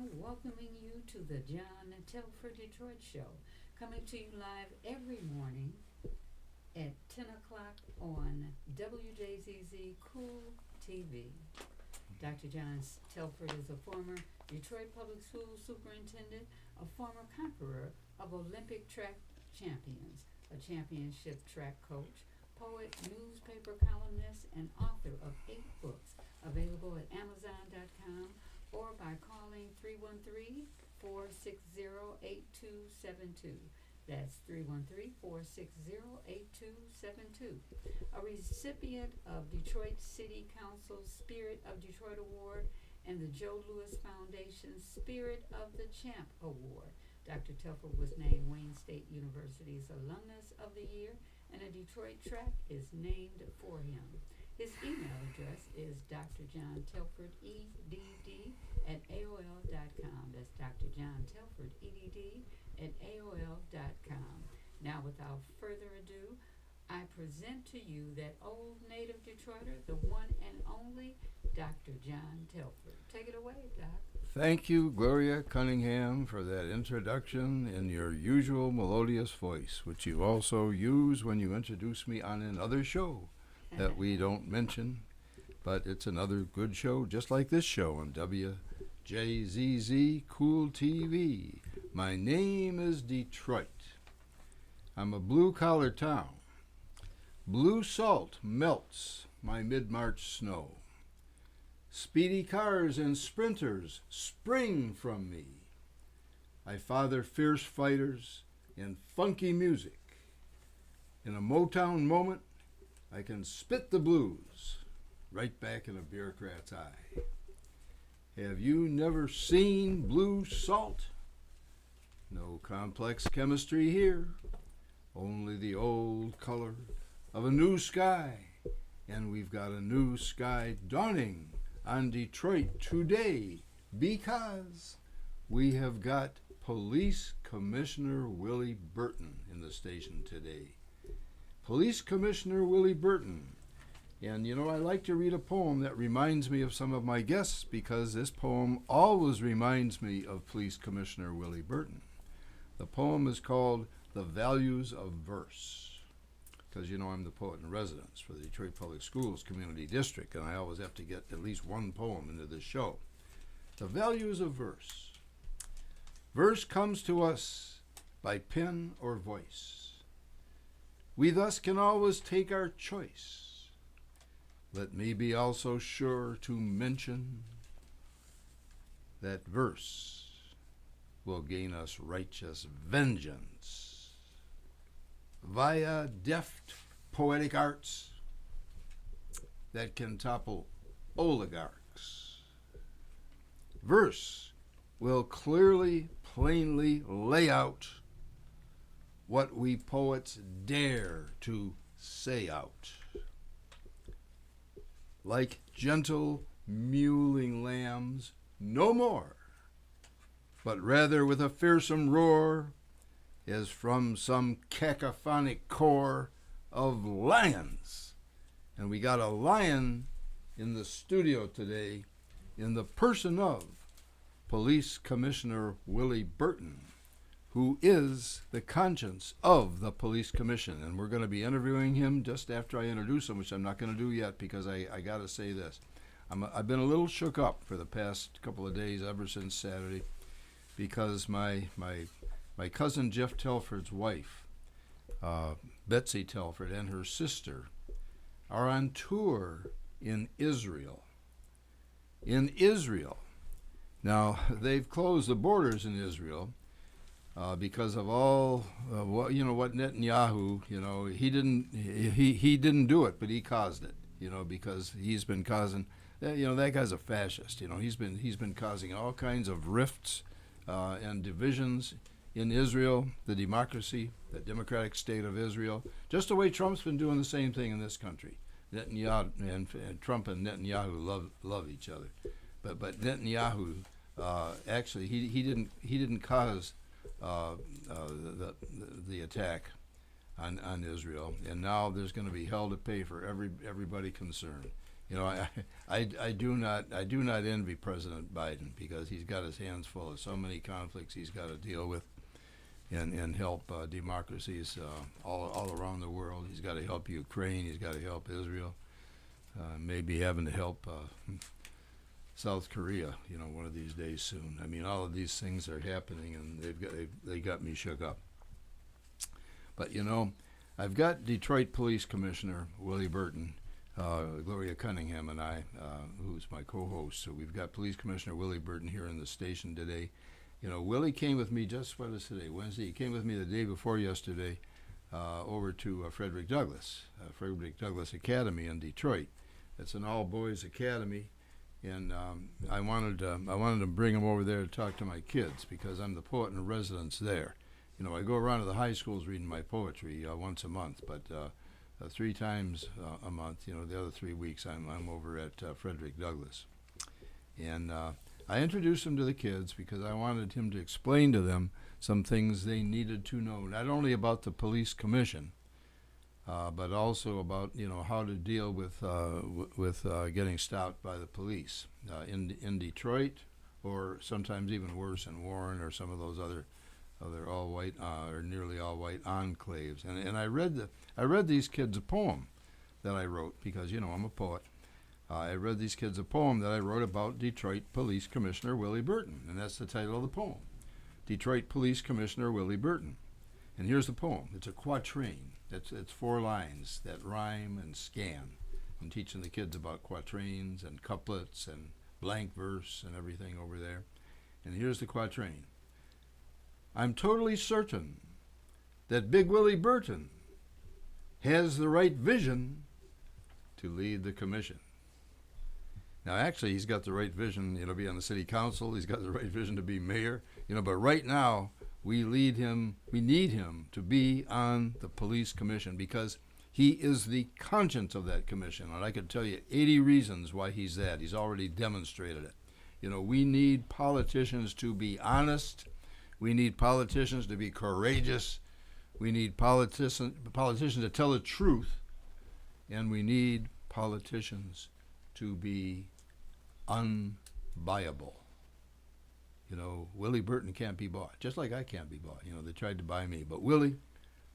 welcoming you to the John Telford Detroit Show, coming to you live every morning at 10 o'clock on WJZZ Cool TV. Dr. John Telford is a former Detroit Public Schools superintendent, a former conqueror of Olympic track champions, a championship track coach, poet, newspaper columnist, and author of 8 books, available at Amazon.com or by calling 313-460-8272. That's 313-460-8272. A recipient of Detroit City Council's Spirit of Detroit Award and the Joe Louis Foundation's Spirit of the Champ Award. Dr. Telford was named Wayne State University's Alumnus of the Year, and a Detroit track is named for him. His email address is drjohntelfordedd@aol.com. That's drjohntelfordedd@aol.com. Now, without further ado, I present to you that old native Detroiter, the one and only Dr. John Telford. Take it away, Doc. Thank you, Gloria Cunningham, for that introduction in your usual melodious voice, which you also use when you introduce me on another show that we don't mention, but it's another good show, just like this show on WJZZ Cool TV. My name is Detroit. I'm a blue-collar town. Blue salt melts my mid-March snow. Speedy cars and sprinters spring from me. I father fierce fighters in funky music. In a Motown moment, I can spit the blues right back in a bureaucrat's eye. Have you never seen blue salt? No complex chemistry here, only the old color of a new sky. And we've got a new sky dawning on Detroit today because we have got Police Commissioner Willie Burton in the station today. Police Commissioner Willie Burton. And you know, I like to read a poem that reminds me of some of my guests because this poem always reminds me of Police Commissioner Willie Burton. The poem is called The Values of Verse. Because you know I'm the poet in residence for the Detroit Public Schools Community District, and I always have to get at least one poem into this show. The values of verse. Verse comes to us by pen or voice. We thus can always take our choice. Let me be also sure to mention that verse will gain us righteous vengeance via deft poetic arts that can topple oligarchs. Verse will clearly, plainly lay out what we poets dare to say out. Like gentle mewling lambs, no more, but rather with a fearsome roar, as from some cacophonic core of lions. And we got a lion in the studio today in the person of Police Commissioner Willie Burton, who is the conscience of the Police Commission. And we're going to be interviewing him just after I introduce him, which I'm not going to do yet because I got to say this. I've been a little shook up for the past couple of days, ever since Saturday, because my cousin Jeff Telford's wife, Betsy Telford, and her sister are on tour in Israel. Now, they've closed the borders in Israel because of all what Netanyahu, he didn't do it, but he caused it, because he's been causing, that guy's a fascist, he's been causing all kinds of rifts and divisions in Israel, the democratic state of Israel, just the way Trump's been doing the same thing in this country. Netanyahu and Trump and Netanyahu love each other, but Netanyahu actually he didn't cause the attack on Israel, and now there's going to be hell to pay for everybody concerned. You know, I do not envy President Biden because he's got his hands full of so many conflicts he's got to deal with, and help democracies all around the world. He's got to help Ukraine. He's got to help Israel. Maybe having to help South Korea, you know, one of these days soon. I mean, all of these things are happening, and they got me shook up. But you know, I've got Detroit Police Commissioner Willie Burton, Gloria Cunningham, and I, who's my co-host. So we've got Police Commissioner Willie Burton here in the station today. You know, Willie came with me what is today? Wednesday. He came with me the day before yesterday over to Frederick Douglass Academy in Detroit. It's an all-boys academy. And I wanted to bring him over there to talk to my kids because I'm the poet in residence there. You know, I go around to the high schools reading my poetry once a month, but 3 times a month, you know, the other 3 weeks I'm over at Frederick Douglass. And I introduced him to the kids because I wanted him to explain to them some things they needed to know, not only about the police commission, but also about, you know, how to deal with getting stopped by the police in Detroit, or sometimes even worse in Warren or some of those other all white or nearly all white enclaves. And I read these kids a poem that I wrote because, you know, I'm a poet. I read these kids a poem that I wrote about Detroit Police Commissioner Willie Burton, and that's the title of the poem, Detroit Police Commissioner Willie Burton. And here's the poem. It's a quatrain. It's 4 lines that rhyme and scan. I'm teaching the kids about quatrains and couplets and blank verse and everything over there. And here's the quatrain. I'm totally certain that Big Willie Burton has the right vision to lead the commission. Now, actually, he's got the right vision, you know, to be on the city council. He's got the right vision to be mayor, you know, but right now, we need him to be on the police commission because he is the conscience of that commission. And I could tell you 80 reasons why he's that. He's already demonstrated it. You know, we need politicians to be honest. We need politicians to be courageous. We need politicians to tell the truth. And we need politicians to be unbuyable. You know, Willie Burton can't be bought, just like I can't be bought. You know, they tried to buy me. But Willie,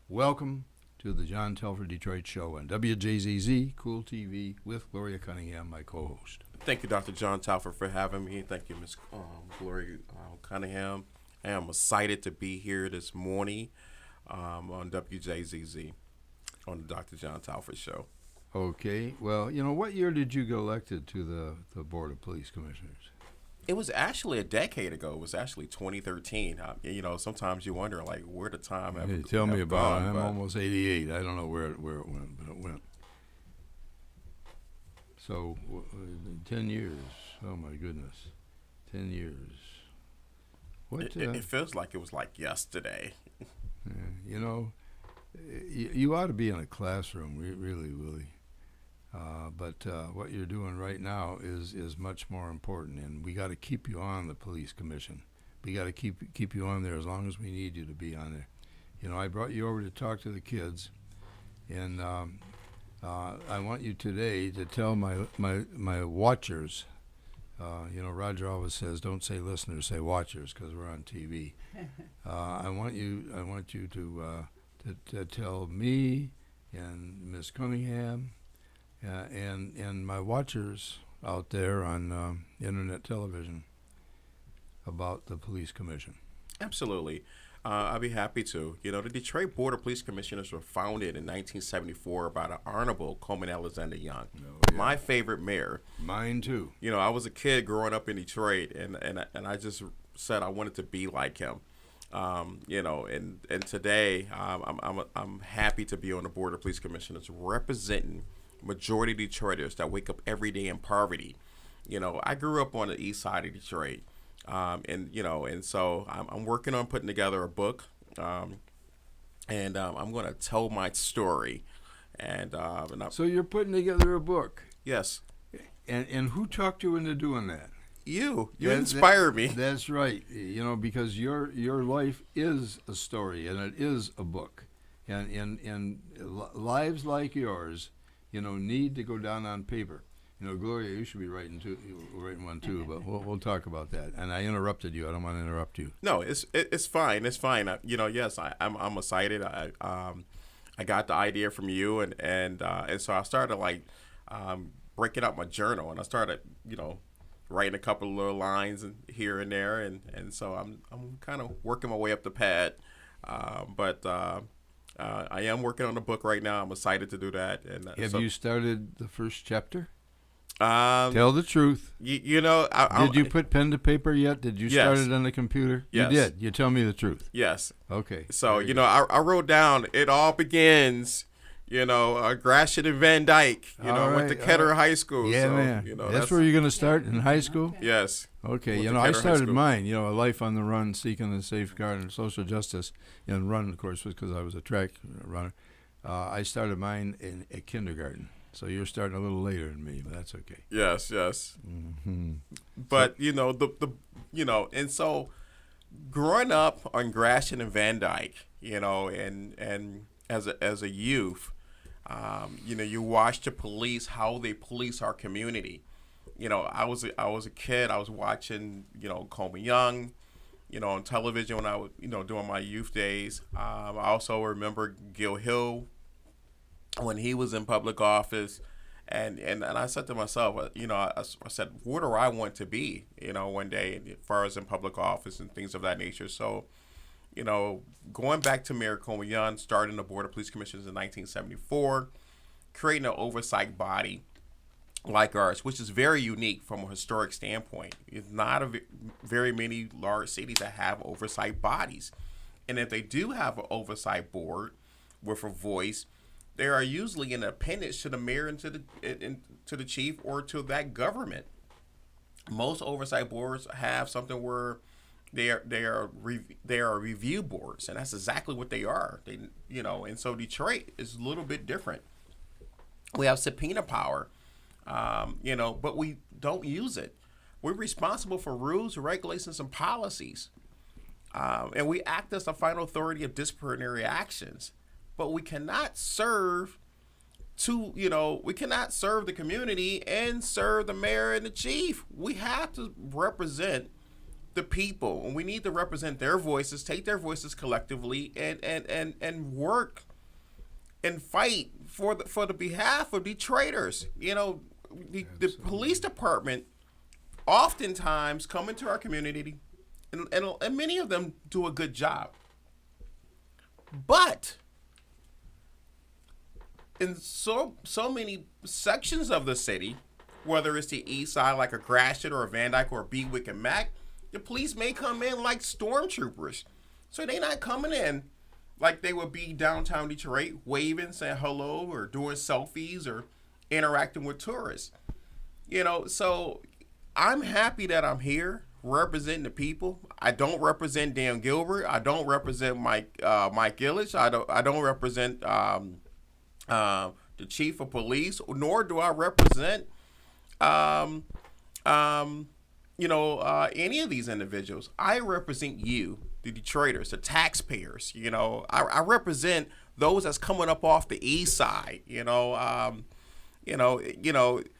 welcome to the John Telford Detroit Show on WJZZ Cool TV with Gloria Cunningham, my co-host. Thank you, Dr. John Telford, for having me. Thank you, Ms. Gloria Cunningham. I am excited to be here this morning on WJZZ on the Dr. John Telford Show. Okay. Well, you know, what year did you get elected to the Board of Police Commissioners? It was actually a decade ago. It was actually 2013. You know, sometimes you wonder, like, where the time Hey, tell me about it. I'm almost 88. I don't know where it went, but it went. So, 10 years. Oh, my goodness. 10 years. What? It feels like it was like yesterday. You know, you ought to be in a classroom, really, Willie. But what you're doing right now is much more important, and we got to keep you on the police commission. We got to keep you on there as long as we need you to be on there. You know, I brought you over to talk to the kids, and I want you today to tell my watchers. You know, Roger always says, "Don't say listeners, say watchers," because we're on TV. I want you to tell me and Miss Cunningham. And my watchers out there on internet television about the police commission. Absolutely. I'd be happy to. You know, the Detroit Board of Police Commissioners were founded in 1974 by the Honorable Coleman Alexander Young, my favorite mayor. Mine too. You know, I was a kid growing up in Detroit, and I just said I wanted to be like him. You know, and today I'm happy to be on the Board of Police Commissioners representing majority Detroiters that wake up every day in poverty. You know, I grew up on the east side of Detroit, and you know, and so I'm working on putting together a book, and I'm going to tell my story. And so you're putting together a book? Yes. And who talked you into doing that? You inspired me. That's right. You know, because your life is a story and it is a book, and lives like yours, you know, need to go down on paper. You know, Gloria, you should be writing one too, but we'll talk about that. And I interrupted you. I don't want to interrupt you. No, it's fine. It's fine. You know, yes, I'm excited. I got the idea from you, and so I started breaking up my journal, and I started, you know, writing a couple of little lines here and there, and so I'm kind of working my way up the pad, but I am working on a book right now. I'm excited to do that. And have you started the first chapter? Tell the truth. You know, did you put pen to paper yet? Did you start it on the computer? Yes. You did. You tell me the truth. Yes. Okay. So, you know, I wrote down, it all begins, you know, Gratiot and Van Dyke. You know, I went to Ketter High School. Yeah, so, man. You know, that's where you're going to start, in high school? Okay. Yes. Okay. You know, I started mine, you know, a life on the run, seeking the safeguard and social justice. And run, of course, was because I was a track runner. I started mine at kindergarten. So you're starting a little later than me, but that's okay. Yes. Mm-hmm. But, you know, you know, and so growing up on Gratiot and Van Dyke, you know, and as a youth, you know, you watch the police, how they police our community. You know, I was a kid. I was watching, you know, Coleman Young, you know, on television when I was, you know, during my youth days. I also remember Gil Hill when he was in public office, and I said to myself, you know, I said, where do I want to be, you know, one day, as far as in public office and things of that nature. So, you know, going back to Mayor Coleman Young, starting the Board of Police Commissioners in 1974, creating an oversight body like ours, which is very unique from a historic standpoint. It's not very many large cities that have oversight bodies. And if they do have an oversight board with a voice, they are usually an appendage to the mayor and to the chief or to that government. Most oversight boards have something where they are review boards, and that's exactly what they are. They, you know, and so Detroit is a little bit different. We have subpoena power, you know, but we don't use it. We're responsible for rules, regulations, and policies, and we act as the final authority of disciplinary actions. But we cannot serve we cannot serve the community and serve the mayor and the chief. We have to represent the people, and we need to represent their voices, take their voices collectively, and work and fight for the behalf of Detroiters. You know, the police department oftentimes come into our community, and many of them do a good job. But in so many sections of the city, whether it's the east side like a Gratiot or a Van Dyke or a Bewick and Mac, the police may come in like stormtroopers. So they're not coming in like they would be downtown Detroit, waving, saying hello, or doing selfies, or interacting with tourists. You know, so I'm happy that I'm here representing the people. I don't represent Dan Gilbert. I don't represent Mike Illich. I don't represent the chief of police, nor do I represent, any of these individuals. I represent you, the Detroiters, the taxpayers. You know, I represent those that's coming up off the east side.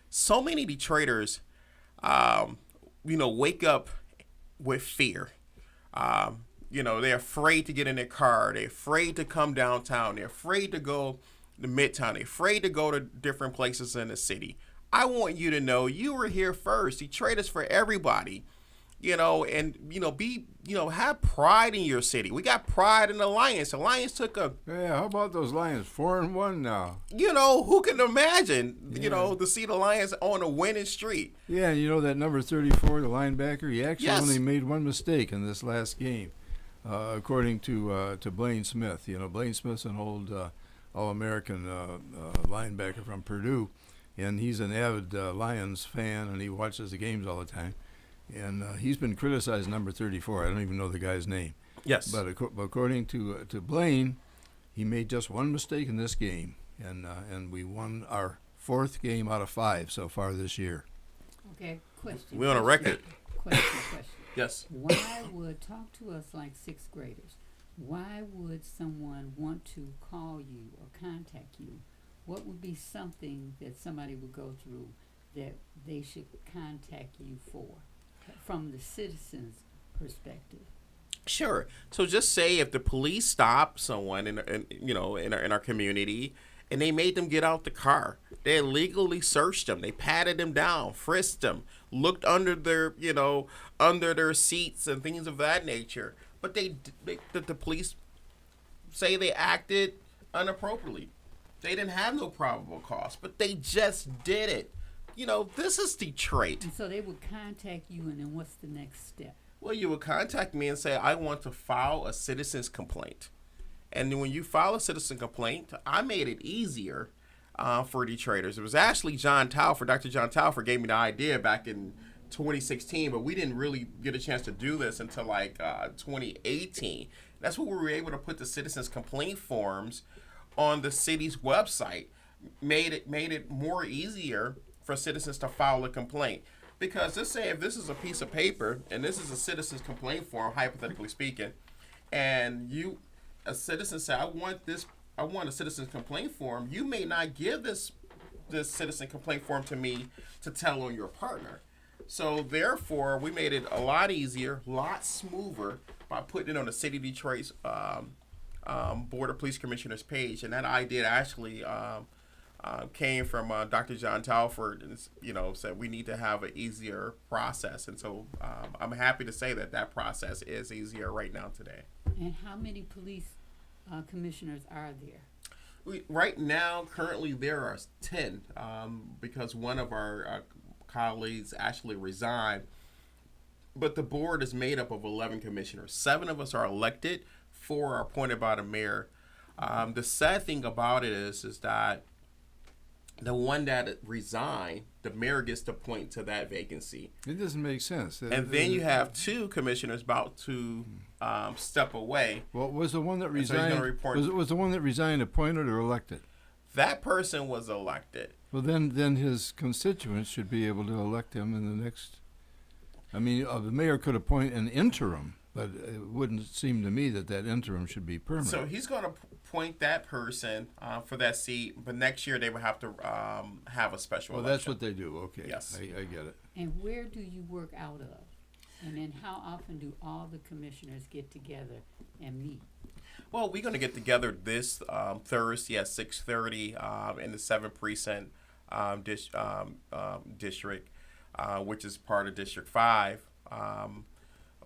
So many Detroiters, wake up with fear. They're afraid to get in their car. They're afraid to come downtown. They're afraid to go to Midtown. They're afraid to go to different places in the city. I want you to know you were here first. Detroit is for everybody. Have pride in your city. We got pride in the Lions. The Lions took a... Yeah, how about those Lions? 4-1 now. Who can imagine, to see the Lions on a winning streak? Yeah, that number 34, the linebacker, he actually only made one mistake in this last game, according to Blaine Smith. Blaine Smith's an old All-American linebacker from Purdue, and he's an avid Lions fan, and he watches the games all the time. And he's been criticized, number 34. I don't even know the guy's name. Yes. But according to Blaine, he made just one mistake in this game, and we won our 4th game out of 5 so far this year. Okay, question. We're on a record. Question. Yes. Talk to us like 6th graders. Why would someone want to call you or contact you? What would be something that somebody would go through that they should contact you for, from the citizens' perspective? Sure. So just say if the police stop someone in our community, and they made them get out the car, they illegally searched them, they patted them down, frisked them, looked under their seats and things of that nature. But the police say they acted inappropriately. They didn't have no probable cause, but they just did it. This is Detroit. And so they would contact you, and then what's the next step? Well, you would contact me and say, I want to file a citizen's complaint. And then when you file a citizen complaint, I made it easier for Detroiters. It was actually Dr. John Talford gave me the idea back in 2016, but we didn't really get a chance to do this until 2018. That's when we were able to put the citizens complaint forms on the city's website. Made it more easier for citizens to file a complaint. Because let's say if this is a piece of paper and this is a citizen's complaint form, hypothetically speaking, and a citizen say, I want a citizen's complaint form, you may not give this citizen complaint form to me to tell on your partner. So therefore, we made it a lot easier, a lot smoother by putting it on the City of Detroit's Board of Police Commissioners page. And that idea actually came from Dr. John Talford, and said we need to have an easier process. And so I'm happy to say that process is easier right now today. And how many police commissioners are there? Right now, currently, there are 10 because one of our colleagues actually resigned. But the board is made up of 11 commissioners. 7 of us are elected, 4 are appointed by the mayor. The sad thing about it is that the one that resigned, the mayor gets to appoint to that vacancy. It doesn't make sense. And then you have 2 commissioners about to step away. Well, was the one that resigned? So was the one that resigned appointed or elected? That person was elected. Well, then his constituents should be able to elect him in the next. I mean, the mayor could appoint an interim, but it wouldn't seem to me that interim should be permanent. So he's going to appoint that person for that seat, but next year they would have to have a special election. That's what they do. Okay. Yes. I get it. And where do you work out of? And then how often do all the commissioners get together and meet? Well, we're going to get together this Thursday at 6:30 in the 7th Precinct district, which is part of District 5.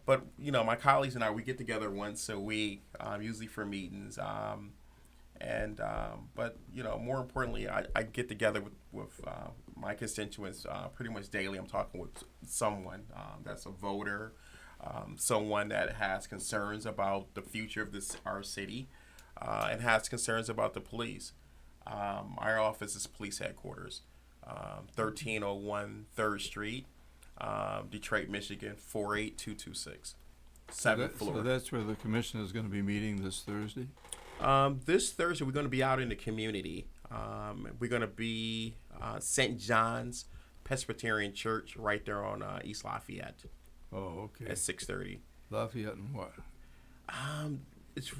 But, my colleagues and I, we get together once a week, usually for meetings. But, more importantly, I get together with my constituents pretty much daily. I'm talking with someone that's a voter, someone that has concerns about the future of our city, and has concerns about the police. Our office is police headquarters, 1301 3rd Street, Detroit, Michigan, 48226. 7th floor. So that's where the commission is going to be meeting this Thursday? This Thursday, we're going to be out in the community. We're going to be St. John's Presbyterian Church right there on East Lafayette. Oh, okay. At 6:30. Lafayette and what? It's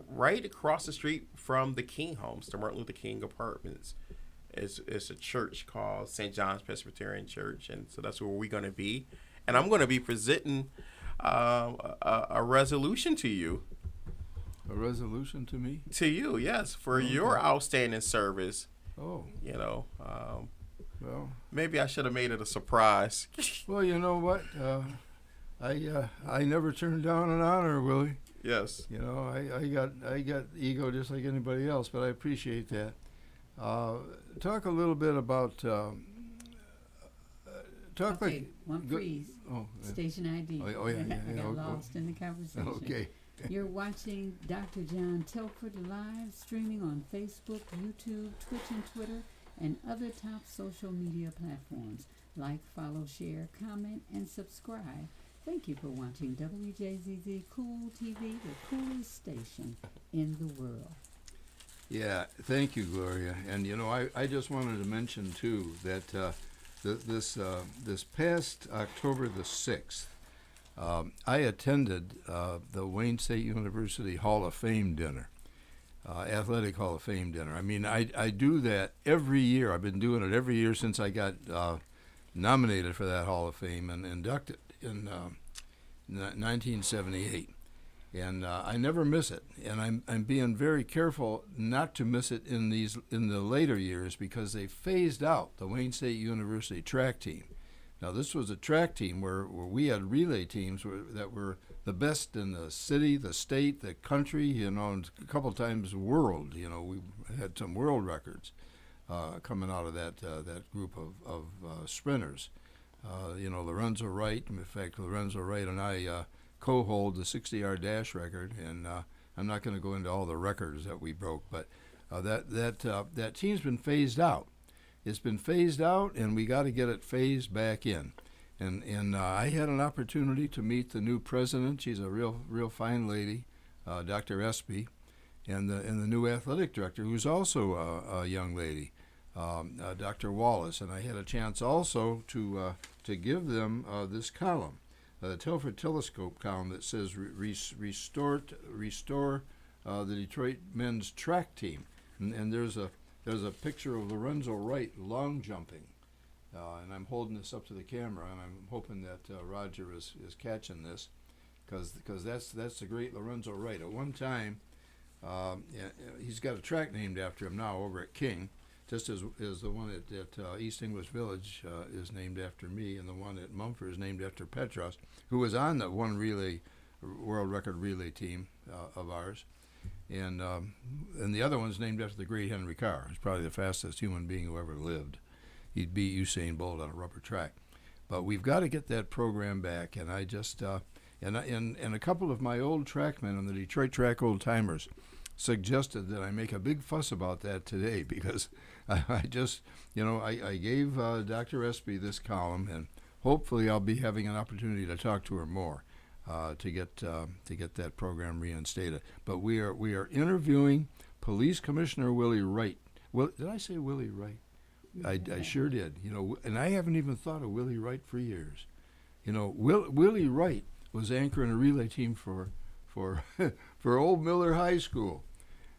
right across the street from the King Homes, the Martin Luther King Apartments. It's a church called St. John's Presbyterian Church, and so that's where we're going to be. And I'm going to be presenting a resolution to you. A resolution to me? To you, yes, for your outstanding service. Oh. Well, maybe I should have made it a surprise. Well, you know what? I never turned down an honor, Willie. Yes. I got ego just like anybody else, but I appreciate that. Talk a little bit about. One freeze. Station ID. Oh yeah. I got lost in the conversation. Okay. You're watching Dr. John Telford live streaming on Facebook, YouTube, Twitch, and Twitter, and other top social media platforms. Like, follow, share, comment, and subscribe. Thank you for watching Wjzz Cool TV, the coolest station in the world. Yeah, thank you, Gloria. And I just wanted to mention too that this past October the 6th, I attended the Wayne State University Hall of Fame dinner. Athletic Hall of Fame dinner. I mean, I do that every year. I've been doing it every year since I got nominated for that Hall of Fame and inducted in 1978. And I never miss it, and I'm being very careful not to miss it in the later years because they phased out the Wayne State University track team. Now this was a track team where we had relay teams that were the best in the city, the state, the country, and a couple times the world. We had some world records coming out of that group of sprinters. Lorenzo Wright. In fact, Lorenzo Wright and I co-hold the 60-yard dash record, and I'm not going to go into all the records that we broke, but that team's been phased out. It's been phased out, and we got to get it phased back in. And I had an opportunity to meet the new president. She's a real fine lady, Dr. Espy, and the new athletic director, who's also a young lady, Dr. Wallace. And I had a chance also to give them this column. The Telford Telescope column that says restore the Detroit men's track team, and there's a picture of Lorenzo Wright long jumping, and I'm holding this up to the camera, and I'm hoping that Roger is catching this, because that's the great Lorenzo Wright. At one time, he's got a track named after him now over at King. Just as the one at East English Village is named after me, and the one at Mumford is named after Petros, who was on the one world record relay team of ours, and the other one's named after the great Henry Carr. He's probably the fastest human being who ever lived. He'd beat Usain Bolt on a rubber track. But we've got to get that program back, and I just and a couple of my old trackmen on the Detroit Track Old Timers suggested that I make a big fuss about that today, because I just, I gave Dr. Espy this column, and hopefully I'll be having an opportunity to talk to her more to get that program reinstated. But we are interviewing Police Commissioner Willie Wright. Well, did I say Willie Wright? I sure did. And I haven't even thought of Willie Wright for years. Willie Wright was anchoring a relay team for Old Miller High School.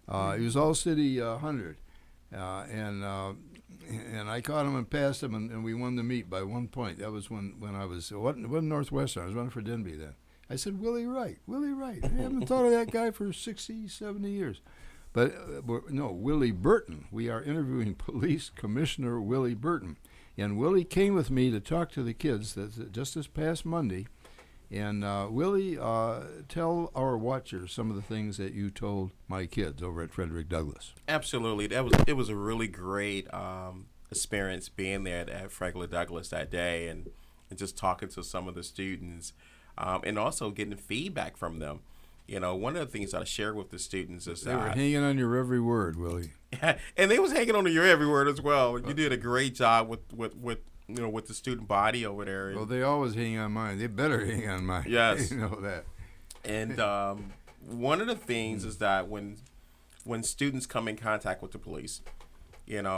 He was All City 100, and I caught him and passed him, and we won the meet by 1 point. That was when it wasn't Northwestern. I was running for Denby then. I said, Willie Wright. I haven't thought of that guy for 60, 70 years. But no, Willie Burton. We are interviewing Police Commissioner Willie Burton. And Willie came with me to talk to the kids just this past Monday. And Willie, tell our watchers some of the things that you told my kids over at Frederick Douglass. Absolutely. It was a really great experience being there at Frederick Douglass that day, and just talking to some of the students, and also getting feedback from them. One of the things I shared with the students is they were hanging on your every word, Willie. And they was hanging on to your every word as well. You did a great job with the student body over there. Well, they always hang on mine. They better hang on mine. Yes. You know that. And one of the things is that when students come in contact with the police, and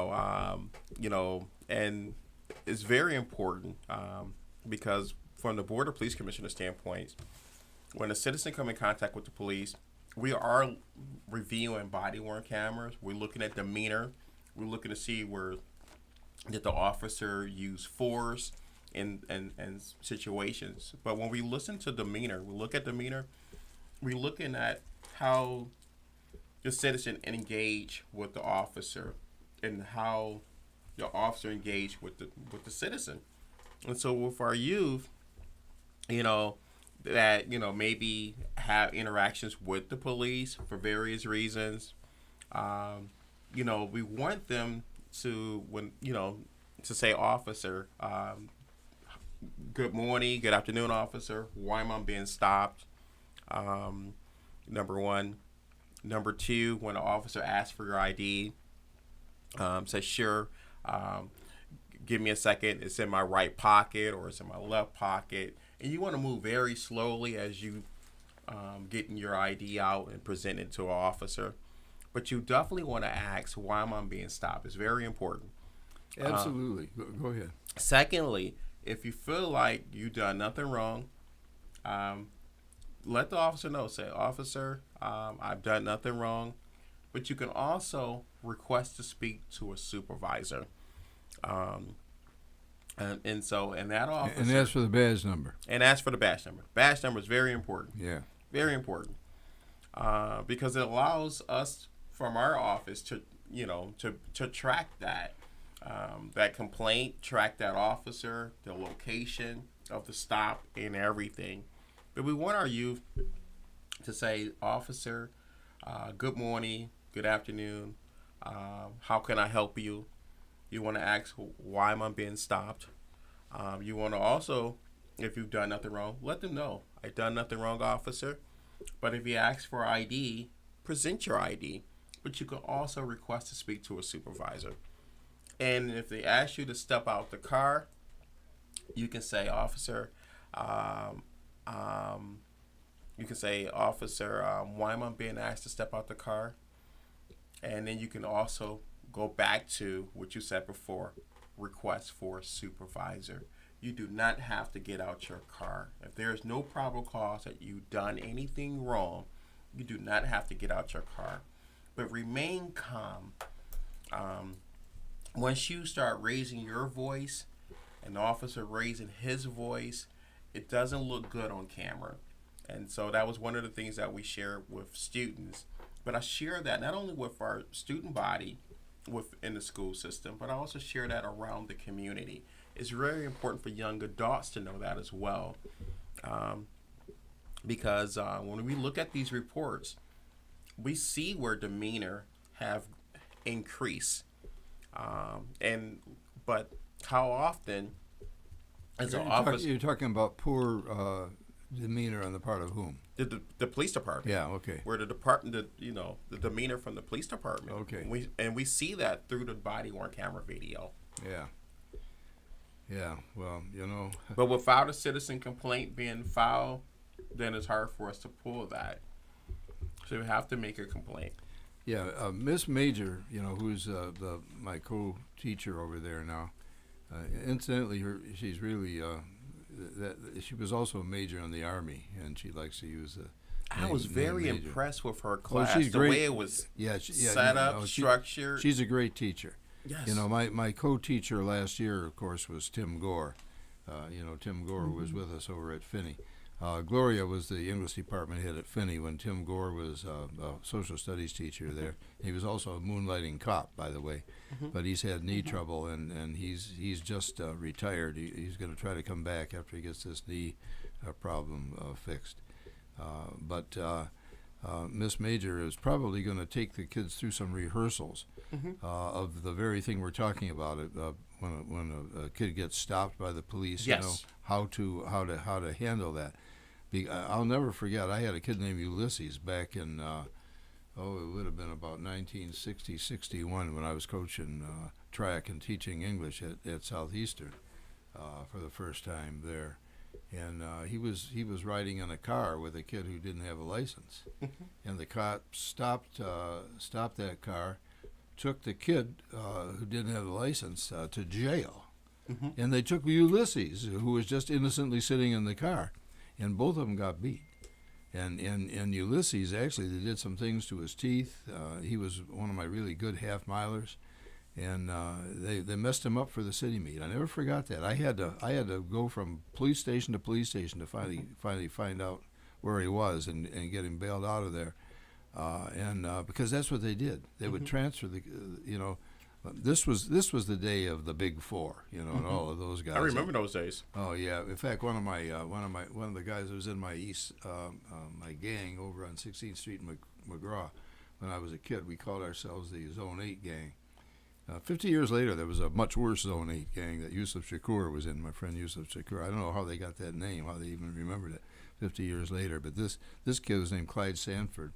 it's very important because from the Board of Police Commissioner standpoint, when a citizen come in contact with the police, we are reviewing body-worn cameras. We're looking at demeanor. We're looking to see did the officer use force in situations. But when we listen to demeanor, we look at demeanor, we're looking at how the citizen engage with the officer and how the officer engaged with the citizen. And so with our youth, that maybe have interactions with the police for various reasons, we want them to to say, officer, good morning, good afternoon, officer, why am I being stopped? Number one. Number two, when an officer asks for your ID, say, sure, give me a second, it's in my right pocket or it's in my left pocket. And you want to move very slowly as you getting your ID out and present it to an officer. But you definitely want to ask, why am I being stopped? It's very important. Absolutely. Go ahead. Secondly, if you feel like you've done nothing wrong, let the officer know. Say, officer, I've done nothing wrong. but you can also request to speak to a supervisor. And so in that officer, And that's for the badge number. and ask for the badge number. Badge number is very important. Yeah. Very important. Because it allows us from our office to, to track that complaint, track that officer, the location of the stop, and everything. But we want our youth to say, officer, good morning, good afternoon, how can I help you? You want to ask, why am I being stopped? You want to also, if you've done nothing wrong, let them know. I've done nothing wrong, officer. But if you ask for ID, present your ID. But you can also request to speak to a supervisor. And if they ask you to step out the car, you can say, officer, why am I being asked to step out the car? And then you can also go back to what you said before, request for a supervisor. You do not have to get out your car. If there is no probable cause that you've done anything wrong, you do not have to get out your car. But remain calm. Once you start raising your voice, an officer raising his voice, it doesn't look good on camera. And so that was one of the things that we share with students. But I share that not only with our student body within the school system, but I also share that around the community. It's very important for young adults to know that as well. Because when we look at these reports, we see where demeanor have increased. But how often as an officer... You're talking about poor demeanor on the part of whom? The police department. Yeah, okay. Where the department, the demeanor from the police department. Okay. We see that through the body-worn camera video. Yeah. Yeah, well, But without a citizen complaint being filed, then it's hard for us to pull that. So we have to make a complaint. Yeah, Miss Major, who's my co-teacher over there now. Incidentally, she's really she was also a major in the Army, and she likes to use the. I was very impressed with her class. She's the great. way it was set up, structured. She's a great teacher. Yes. My co-teacher last year, of course, was Tim Gore. Tim Gore was with us over at Finney. Gloria was the English department head at Finney when Tim Gore was a social studies teacher there. He was also a moonlighting cop, by the way, but he's had knee trouble, and he's just retired. He's going to try to come back after he gets this knee problem fixed. But Miss Major is probably going to take the kids through some rehearsals of the very thing we're talking about. When a kid gets stopped by the police, yes. How to handle that. I'll never forget. I had a kid named Ulysses back in it would have been about 1960-61 when I was coaching track and teaching English at Southeastern for the first time there. And he was riding in a car with a kid who didn't have a license, and the cop stopped that car, took the kid who didn't have a license to jail, and they took Ulysses, who was just innocently sitting in the car, and both of them got beat. And Ulysses, actually, they did some things to his teeth. He was one of my really good half-milers. And they messed him up for the city meet. I never forgot that. I had to go from police station to police station to finally find out where he was and get him bailed out of there. Because that's what they did. They would transfer this was the day of the Big Four, and all of those guys. I remember those days. Oh yeah. In fact, one of the guys that was in my my gang over on 16th Street in McGraw when I was a kid, we called ourselves the Zone 8 gang. 50 years later, there was a much worse Zone 8 gang that Yusuf Shakur was in, my friend Yusuf Shakur. I don't know how they got that name, how they even remembered it 50 years later. But this kid was named Clyde Sanford.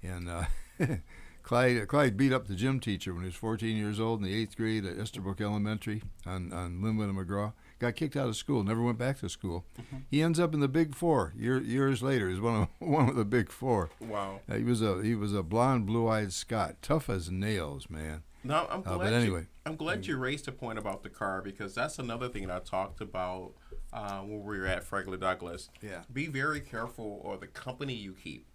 And Clyde beat up the gym teacher when he was 14 years old in the 8th grade at Esterbrook Elementary on Linwood and McGraw. Got kicked out of school, never went back to school. He ends up in the Big Four years later. He's one of the Big Four. Wow. He was a blonde, blue-eyed Scot, tough as nails, man. No, I'm glad. But anyway, I'm glad you raised the point about the car, because that's another thing that I talked about when we were at Franklin Douglas. Yeah. Be very careful of the company you keep.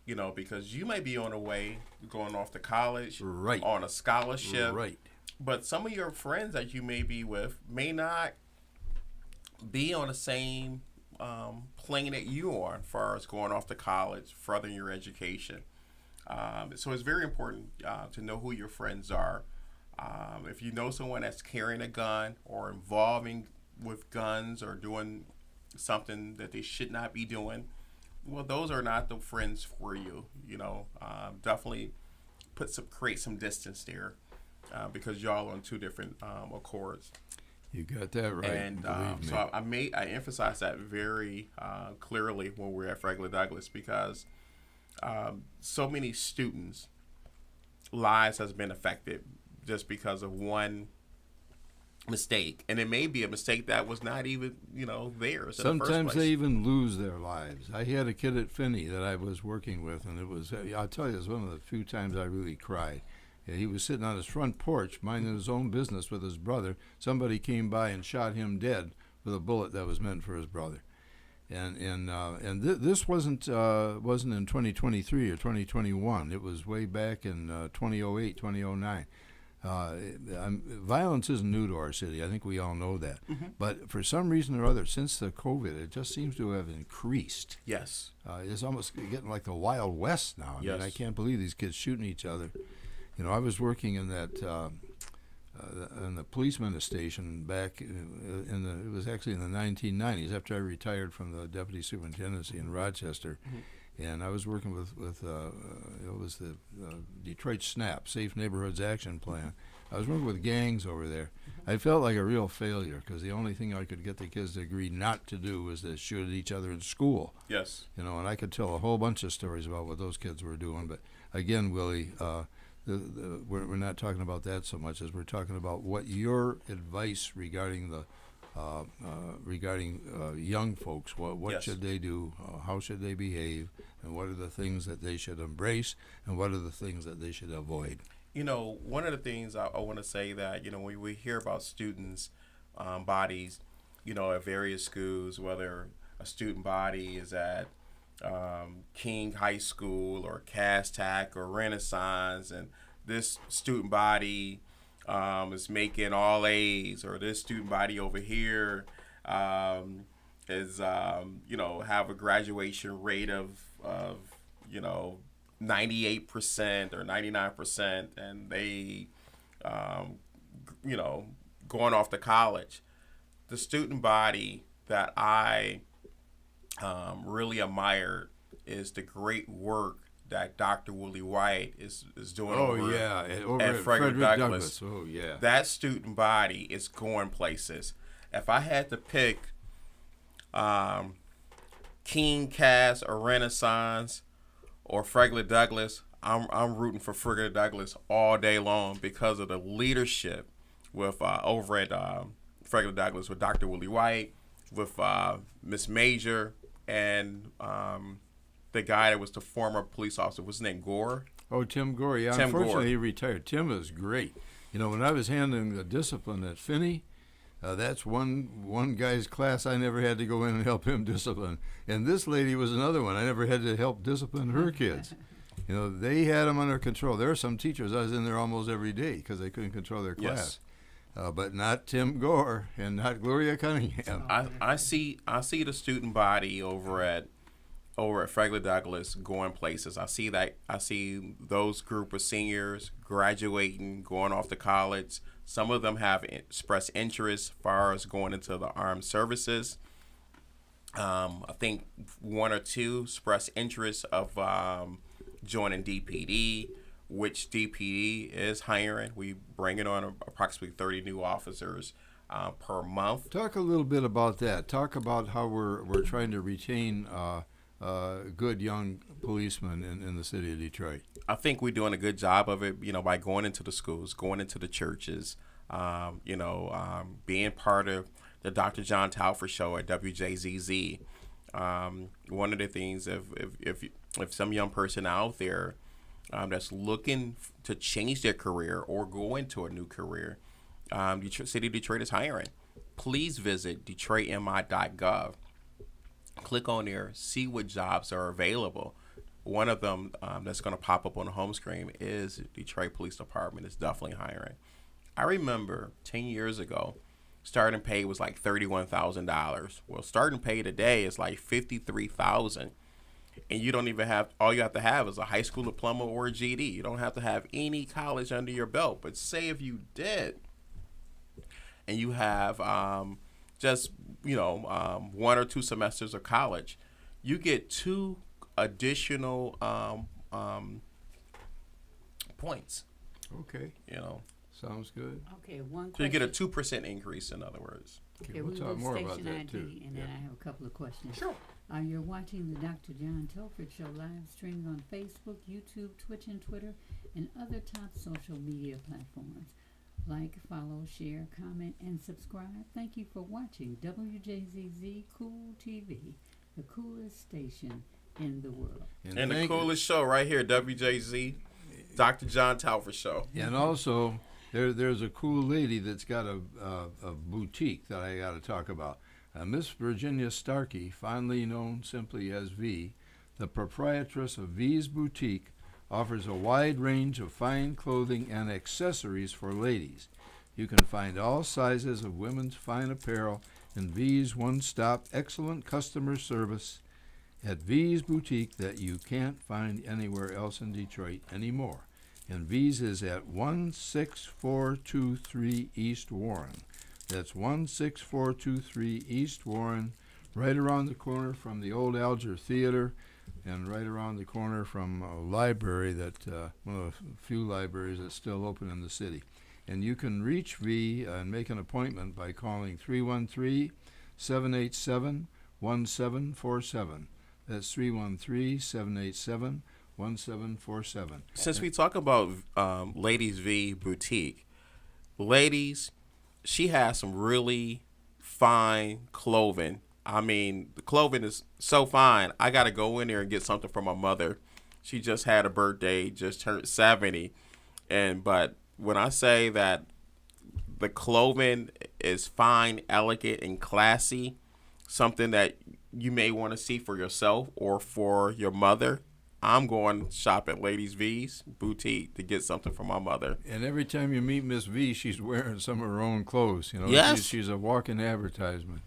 You know, because you may be on the way going off to college, Right. on a scholarship, Right. but some of your friends that you may be with may not be on the same plane that you are as far as going off to college, furthering your education. So it's very important to know who your friends are. If you know someone that's carrying a gun or involving with guns or doing something that they should not be doing, well, those are not the friends for you. You know, definitely create some distance there because y'all are on two different accords. You got that right. And believe me. so I emphasize that very clearly when we're at Frederick Douglass because so many students' lives has been affected just because of one mistake, and it may be a mistake that was not even theirs. In the first Sometimes place. they even lose their lives. I had a kid at Finney that I was working with, and it was, I'll tell you, it was one of the few times I really cried. Yeah, he was sitting on his front porch, minding his own business with his brother. Somebody came by and shot him dead with a bullet that was meant for his brother. This wasn't in 2023 or 2021. It was way back in 2008, 2009. Violence isn't new to our city. I think we all know that. Mm-hmm. But for some reason or other, since the COVID, it just seems to have increased. Yes. It's almost getting like the Wild West now. I Yes. mean, I can't believe these kids shooting each other. You know, I was working in that in the policeman station back it was actually in the 1990s after I retired from the deputy superintendency in Rochester. Mm-hmm. And I was working with it was the Detroit SNAP, Safe Neighborhoods Action Plan. I was working with gangs over there. Mm-hmm. I felt like a real failure because the only thing I could get the kids to agree not to do was to shoot at each other in school. Yes. You know, and I could tell a whole bunch of stories about what those kids were doing. But again, Willie, we're not talking about that so much as we're talking about what your advice regarding the young folks. What Yes. should they do? How should they behave? And what are the things that they should embrace? And what are the things that they should avoid? You know, one of the things I want to say that, when we hear about students' bodies, at various schools, whether a student body is at King High School or Cass-Tech or Renaissance, and this student body is making all A's, or this student body over here is have a graduation rate of 98% or 99%, and they going off to college. The student body that I really admired is the great work that Dr. Willie White is doing over at Frederick Douglass. Oh, yeah. That student body is going places. If I had to pick King, Cass, or Renaissance or Frederick Douglass, I'm rooting for Frederick Douglass all day long because of the leadership with over at Frederick Douglass with Dr. Willie White, with Miss Major, and the guy that was the former police officer. What's his name? Gore? Oh, Tim Gore. Yeah, Tim unfortunately, Gore. he retired. Tim is great. When I was handling the discipline at Finney, that's one guy's class I never had to go in and help him discipline. And this lady was another one. I never had to help discipline her kids. They had them under control. There are some teachers I was in there almost every day because they couldn't control their class. Yes. But not Tim Gore and not Gloria Cunningham. I see the student body over at Frederick Douglass going places. I see those group of seniors graduating, going off to college. Some of them have expressed interest as far as going into the armed services. I think one or two expressed interest of joining DPD, which DPD is hiring. We bringing on approximately 30 new officers per month. Talk a little bit about that. Talk about how we're trying to retain good young policemen in the city of Detroit. I think we're doing a good job of it, by going into the schools, going into the churches, being part of the Dr. John Talford show at WJZZ. One of the things, if some young person out there that's looking to change their career or go into a new career, City of Detroit is hiring. Please visit detroitmi.gov. Click on there, see what jobs are available. one of them that's going to pop up on the home screen is Detroit Police Department is definitely hiring. I remember 10 years ago, starting pay was like $31,000. Well, starting pay today is like $53,000. And you don't even have, all you have to have is a high school diploma or a GED. You don't have to have any college under your belt. But say if you did, and you have just, 1 or 2 semesters of college, you get 2 additional points. Okay. Sounds good. Okay, one question. So you get a 2% increase, in other words. Okay, we'll talk more about station that ID, too. and then I have a couple of questions. Sure. You're watching the Dr. John Telford Show live streamed on Facebook, YouTube, Twitch, and Twitter, and other top social media platforms. Like, follow, share, comment, and subscribe. Thank you for watching Wjzz Cool TV, the coolest station in the world. And the coolest show right here, WJZ, Dr. John Telford Show. And also, there's a cool lady that's got a boutique that I got to talk about. Miss Virginia Starkey, fondly known simply as V, the proprietress of V's Boutique, offers a wide range of fine clothing and accessories for ladies. You can find all sizes of women's fine apparel in V's one-stop excellent customer service at V's Boutique that you can't find anywhere else in Detroit anymore. And V's is at 16423 East Warren. That's 16423 East Warren, right around the corner from the old Alger Theater, and right around the corner from a library that one of the few libraries that's still open in the city. And you can reach V and make an appointment by calling 313-787-1747. That's 313-787-1747. Since we talk about Ladies V Boutique, ladies, she has some really fine clothing. I mean, the clothing is so fine. I got to go in there and get something for my mother. She just had a birthday, just turned 70. But when I say that the clothing is fine, elegant, and classy, something that you may want to see for yourself or for your mother, I'm going to shop at Ladies V's Boutique to get something for my mother. And every time you meet Miss V, she's wearing some of her own clothes. Yes. She's a walking advertisement.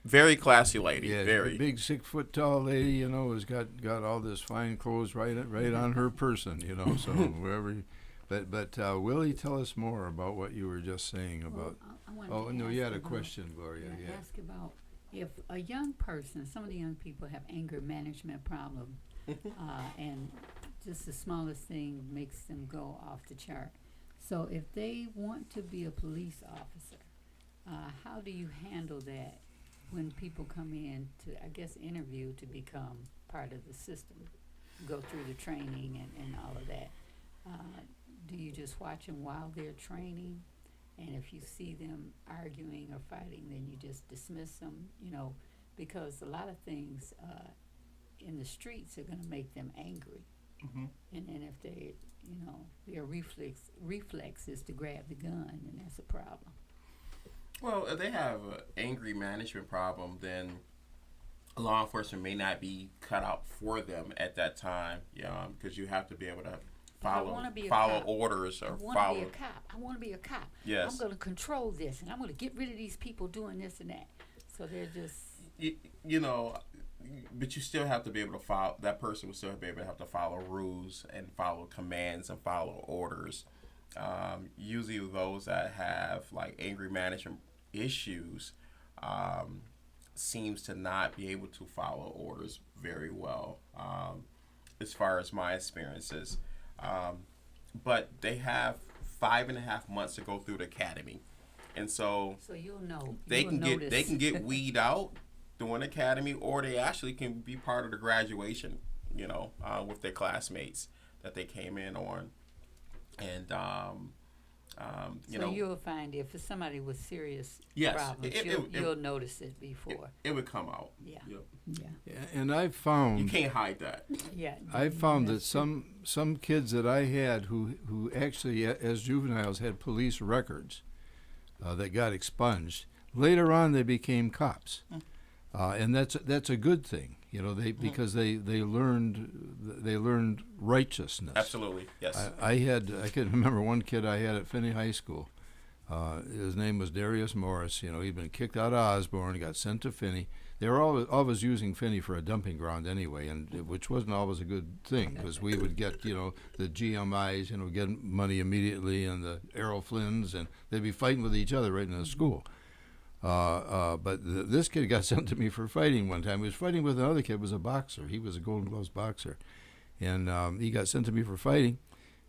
Very classy lady. Yeah, very a big 6 foot tall lady. Has got all this fine clothes right on her person. So wherever. But Willie, tell us more about what you were just saying about. You had a question, Gloria. Yeah. Ask about if a young person. Some of the young people have anger management problem, and just the smallest thing makes them go off the chart. So if they want to be a police officer, how do you handle that when people come in to, I guess, interview to become part of the system, go through the training and all of that? Do you just watch them while they're training? And if you see them arguing or fighting, then you just dismiss them, because a lot of things in the streets are going to make them angry. Mm-hmm. And then if they, their reflex is to grab the gun, then that's a problem. Well, if they have an angry management problem, then law enforcement may not be cut out for them at that time, because you have to be able to follow orders or follow. I want to be a cop. Yes. I'm going to control this, and I'm going to get rid of these people doing this and that. So they're just. But you still have to be able to follow. That person will still be able to have to follow rules and follow commands and follow orders. Usually, those that have like angry management issues seems to not be able to follow orders very well, as far as my experiences. But they have 5.5 months to go through the academy, and so you'll know they can get weed out during academy, or they actually can be part of the graduation, with their classmates that they came in on, and you'll find if it's somebody with serious yes, problems, you'll notice it before. It would come out. Yeah. Yep. Yeah. And I've found You can't hide that. Yeah. I found that some kids that I had who actually as juveniles had police records that got expunged. Later on, they became cops, and that's a good thing. You know, because they learned righteousness. Absolutely, yes. I can remember one kid I had at Finney High School. His name was Darius Morris. You know, he'd been kicked out of Osborne, got sent to Finney. They were always using Finney for a dumping ground anyway, which wasn't always a good thing, because we would get, you know, the GMIs, you know, get money immediately, and the Errol Flynns, and they'd be fighting with each other right in the school. This kid got sent to me for fighting one time. He was fighting with another kid who was a boxer. He was a Golden Gloves boxer. And he got sent to me for fighting,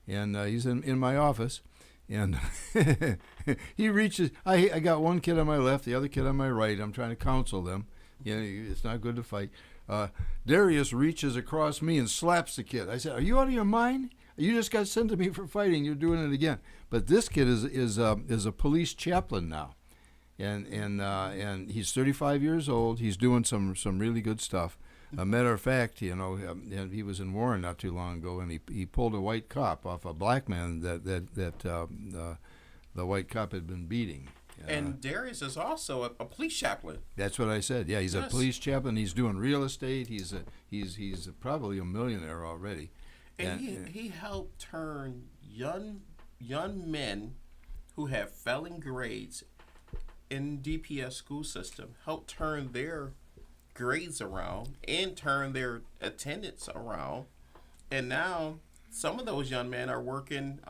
and he's in my office. And he reaches, I got one kid on my left, the other kid on my right. I'm trying to counsel them. You know, it's not good to fight. Darius reaches across me and slaps the kid. I said, "Are you out of your mind? You just got sent to me for fighting. You're doing it again." But this kid is a police chaplain now, and he's 35 years old. He's doing some really good stuff. A matter of fact, you know, he was in Warren not too long ago, and he pulled a white cop off a black man that the white cop had been beating. And Darius is also a police chaplain. That's what I said. Yeah, he's a police chaplain. He's doing real estate. He's probably a millionaire already. And he helped turn young men who have failing grades in DPS school system, helped turn their grades around and turn their attendance around. And now some of those young men are working.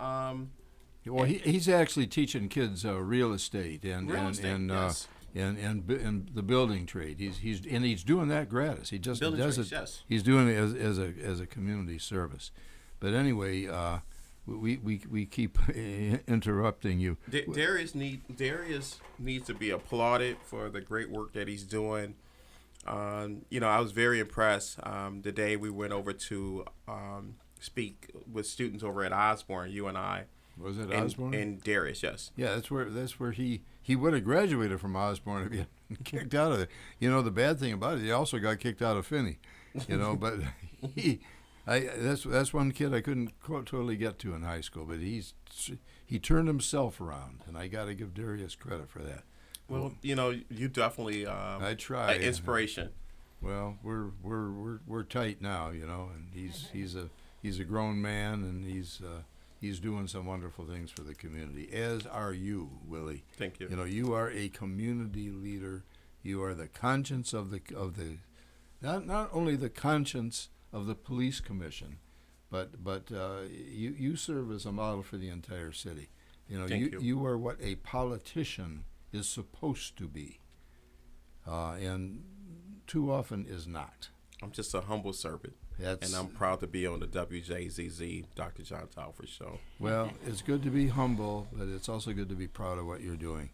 Well, he's actually teaching kids real estate and yes. and the building trade. He's doing that gratis. He just Building does trades, it. yes. He's doing it as a community service. But anyway, we keep interrupting you. Darius needs to be applauded for the great work that he's doing. You know, I was very impressed the day we went over to speak with students over at Osborne. You and I. Was it Osborne? And Darius, yes. Yeah, that's where he would have graduated from Osborne if he had kicked out of it. You know, the bad thing about it, he also got kicked out of Finney. You know, but that's one kid I couldn't totally get to in high school. But he turned himself around, and I got to give Darius credit for that. Well, you know, you definitely I try inspiration. Well, we're tight now, you know, and he's a grown man, and he's doing some wonderful things for the community, as are you, Willie. Thank you. You know, you are a community leader. You are the conscience of the not only the conscience of the police commission, but you serve as a model for the entire city. You know, you are what a politician is supposed to be, and too often is not. I'm just a humble servant. And I'm proud to be on the WJZZ Dr. John Talford show. Well, it's good to be humble, but it's also good to be proud of what you're doing.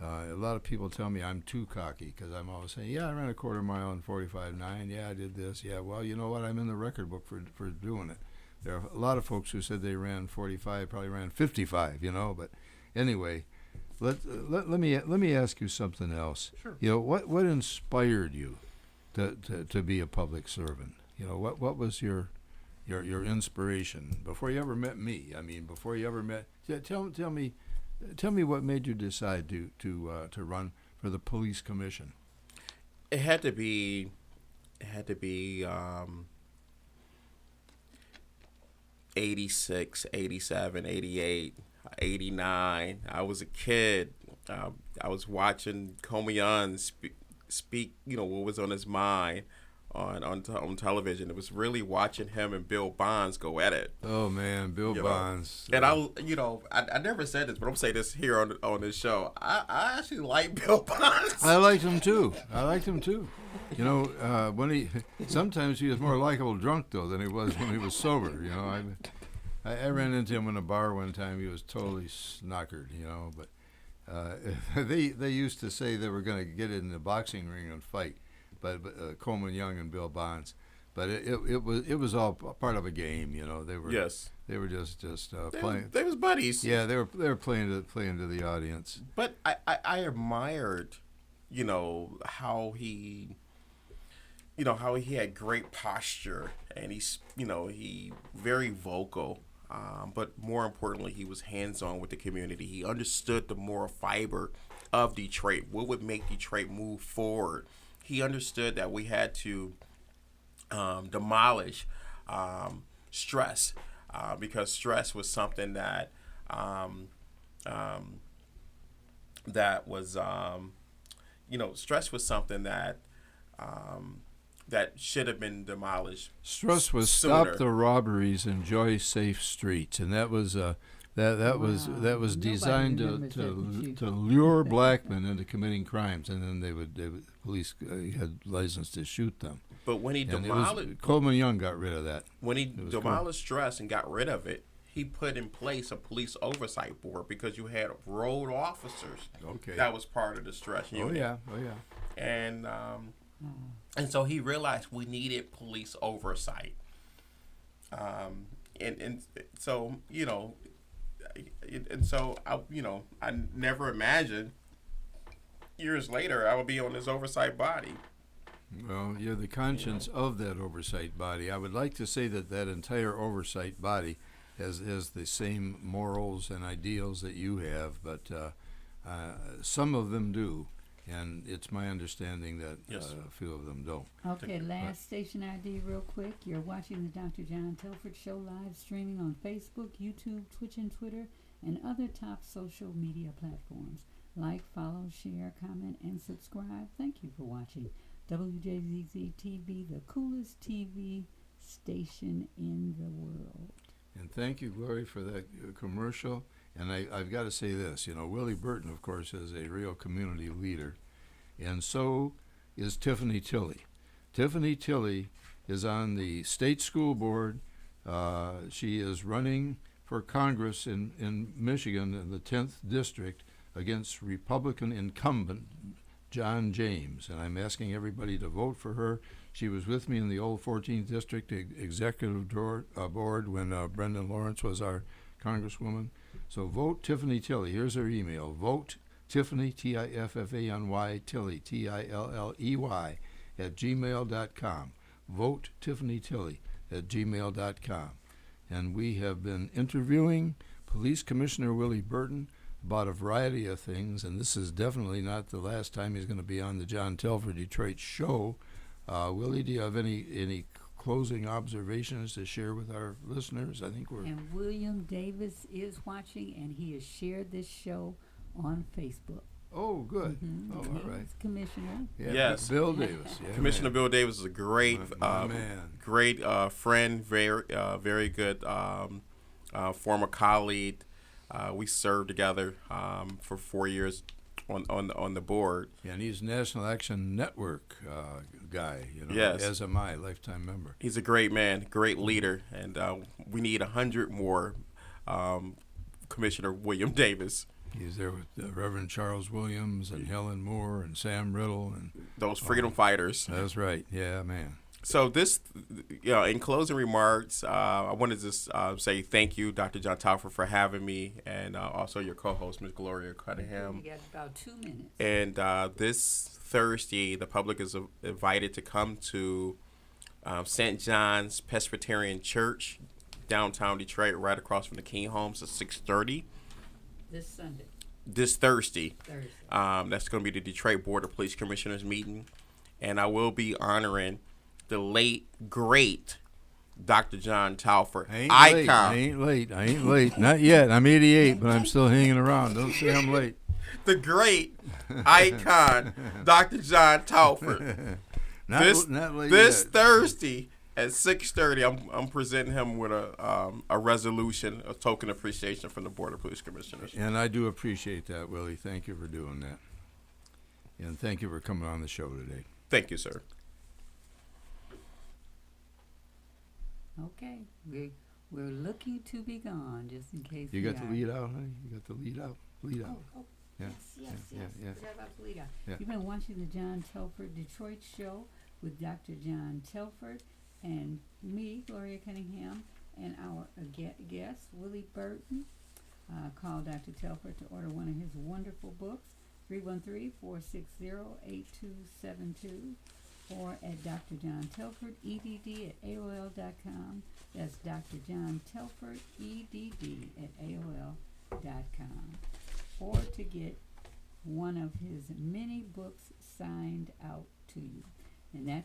A lot of people tell me I'm too cocky because I'm always saying, yeah, I ran a quarter mile in 45.9. Yeah, I did this. Yeah, well, you know what? I'm in the record book for doing it. There are a lot of folks who said they ran 45, probably ran 55, you know. But anyway, let me ask you something else. Sure. You know, what inspired you to be a public servant? You know, what was your inspiration before you ever met me? I mean, before you ever met. Yeah, tell me what made you decide to run for the police commission. It had to be 86, 87, 88, 89. I was a kid. I was watching Comian speak, you know, what was on his mind on television. It was really watching him and Bill Bonds go at it. Oh man, Bill Bonds. And I never said this, but I'm saying this here on this show. I actually like Bill Bonds. I liked him too. You know, sometimes he was more likable drunk though than he was when he was sober. You know, I ran into him in a bar one time. He was totally snockered. You know, but they used to say they were going to get in the boxing ring and fight. But Coleman Young and Bill Bonds, but it was all part of a game, you know. They were just playing. They was buddies. Yeah, they were playing to the audience. But I admired, you know, how he had great posture, and he very vocal. But more importantly, he was hands-on with the community. He understood the moral fiber of Detroit. What would make Detroit move forward? He understood that we had to demolish stress, because stress was something that that was stress was something that that should have been demolished. Stress was sooner. stop the robberies, enjoy safe streets, and that was that was Nobody designed remembers that but you. to lure black men into committing crimes, and then they would police had license to shoot them. But when he And demolished, Coleman Young got rid of that. when he was demolished stress and got rid of it, he put in place a police oversight board, because you had road officers. Okay. That was part of the stress unit. Oh yeah. And so he realized we needed police oversight. And so I never imagined years later I would be on this oversight body. Well, you're the conscience of that oversight body. I would like to say that that entire oversight body has the same morals and ideals that you have, but some of them do, and it's my understanding that Yes. a few of them don't. Okay, last station ID real quick. You're watching the Dr. John Telford Show live streaming on Facebook, YouTube, Twitch, and Twitter, and other top social media platforms. Like, follow, share, comment, and subscribe. Thank you for watching. WJZZ TV, the coolest TV station in the world. And thank you, Glory, for that commercial. And I've got to say this, Willie Burton, of course, is a real community leader, and so is Tiffany Tilley. Tiffany Tilley is on the state school board. She is running for Congress in Michigan in the 10th district against Republican incumbent John James, and I'm asking everybody to vote for her. She was with me in the old 14th district executive board when Brendan Lawrence was our congresswoman. So vote Tiffany Tilley. Here's her email. Vote Tiffany, Tiffany, Tilley, Tilley, @gmail.com. Vote Tiffany Tilley @gmail.com. And we have been interviewing Police Commissioner Willie Burton about a variety of things, and this is definitely not the last time he's going to be on the John Telford Detroit show. Willie, do you have any closing observations to share with our listeners? I think we're... And William Davis is watching, and he has shared this show on Facebook. Oh, good. Oh, And all right. he's Commissioner. Yeah, Yes. Bill Davis. Yeah, Commissioner man. Bill Davis is a great, My man. great friend, very good former colleague. We served together for 4 years on the board. Yeah, and he's National Action Network guy, Yes. as am I, lifetime member. He's a great man, great leader, and we need 100 more Commissioner William Davis. He's there with Reverend Charles Williams and Helen Moore and Sam Riddle. And Those freedom fighters. that's right. Yeah, man. So this, in closing remarks, I wanted to just say thank you, Dr. John Telford, for having me, and also your co-host, Ms. Gloria Cunningham. You got about 2 minutes. And this Thursday, the public is invited to come to St. John's Presbyterian Church, downtown Detroit, right across from the King Homes at 6:30. This Sunday. This Thursday. Thursday. That's going to be the Detroit Board of Police Commissioners meeting. And I will be honoring the late, great Dr. John Telford, I icon. ain't late. Not yet. I'm 88, but I'm still hanging around. Don't say I'm late. The great icon, Dr. John Telford. Not late This yet. Thursday at 6:30, I'm presenting him with a resolution, a token appreciation from the Board of Police Commissioners. And I do appreciate that, Willie. Thank you for doing that. And thank you for coming on the show today. Thank you, sir. Okay. We're looking to be gone, just in case You we got the are. lead out, honey? You got the lead out? Lead out. Oh, Yeah, yes. yeah. Forgot about the lead out. Yeah. You've been watching the John Telford Detroit Show with Dr. John Telford and me, Gloria Cunningham, and our guest, Willie Burton. Call Dr. Telford to order one of his wonderful books, 313-460-8272, or at Dr. John Telford, EDD at AOL.com. That's Dr. John Telford, EDD at AOL.com. Or to get one of his many books signed out to you. And that